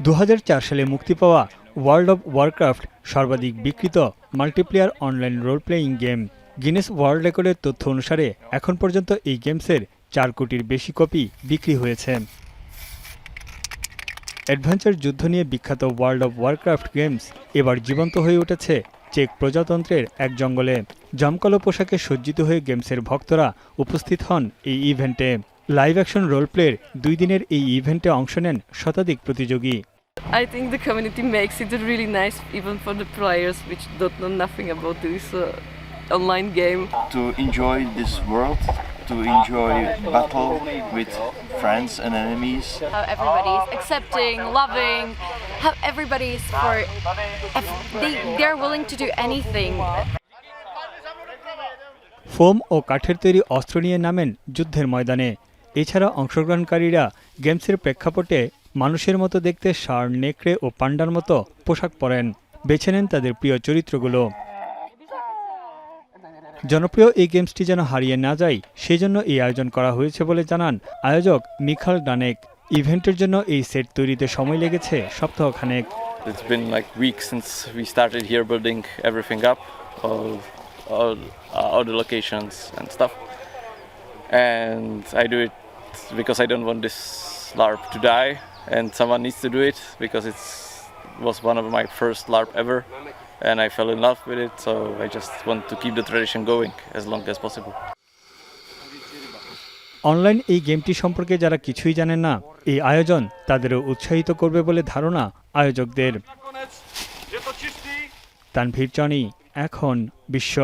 2004 সালে মুক্তি পাওয়া ওয়ার্ল্ড অব ওয়ারক্রাফট সর্বাধিক বিক্রিত multiplayer online role playing game. Guinness World রেকর্ডের তথ্য অনুসারে এখন পর্যন্ত এই গেমসের 4 কোটির বেশি কপি বিক্রি হয়েছে। অ্যাডভেঞ্চার যুদ্ধ নিয়ে বিখ্যাত ওয়ার্ল্ড অব ওয়ারক্রাফট গেমস এবার জীবন্ত হয়ে উঠেছে চেক প্রজাতন্ত্রের এক জঙ্গলে। জমকালো পোশাকে সজ্জিত হয়ে গেমসের ভক্তরা উপস্থিত হন এই ইভেন্টে। লাইভ অ্যাকশন রোল প্লের 2 দিনের এই ইভেন্টে অংশ নেন শতাধিক প্রতিযোগী। I think the community makes it really nice even for the players which don't know nothing about this online game. To enjoy this world, to enjoy battle with friends and enemies. How everybody is accepting, loving, how everybody is they're willing to do anything. Foam ও কাঠের তৈরি অস্ত্র নিয়ে নামেন যুদ্ধের ময়দানে। এছাড়া অংশগ্রহণকারীরা গেমসের প্রেক্ষাপটে মানুষের মতো দেখতে ষাঁড়, নেকড়ে ও পান্ডার মতো পোশাক পরেন। বেছে নেন তাদের প্রিয় চরিত্রগুলো। জনপ্রিয় এই গেমসটি যেন হারিয়ে না যায় সেজন্য এই আয়োজন করা হয়েছে বলে জানান আয়োজক মিখাল ডানেক। ইভেন্টের জন্য এই সেট তৈরিতে সময় লেগেছে সপ্তাহখানেক। It's been like weeks since we started here building everything up, all the locations and stuff. And I do it because I don't want this LARP to die, and someone needs to do it because it was one of my first LARP ever, and I fell in love with it, so I just want to keep the tradition going as long as possible. Online এই গেমটি সম্পর্কে যারা কিছুই জানেন না, এই আয়োজন তাদেরও উৎসাহিত করবে বলে ধারণা আয়োজকদের। তানভীর জনি, এখন বিশ্ব।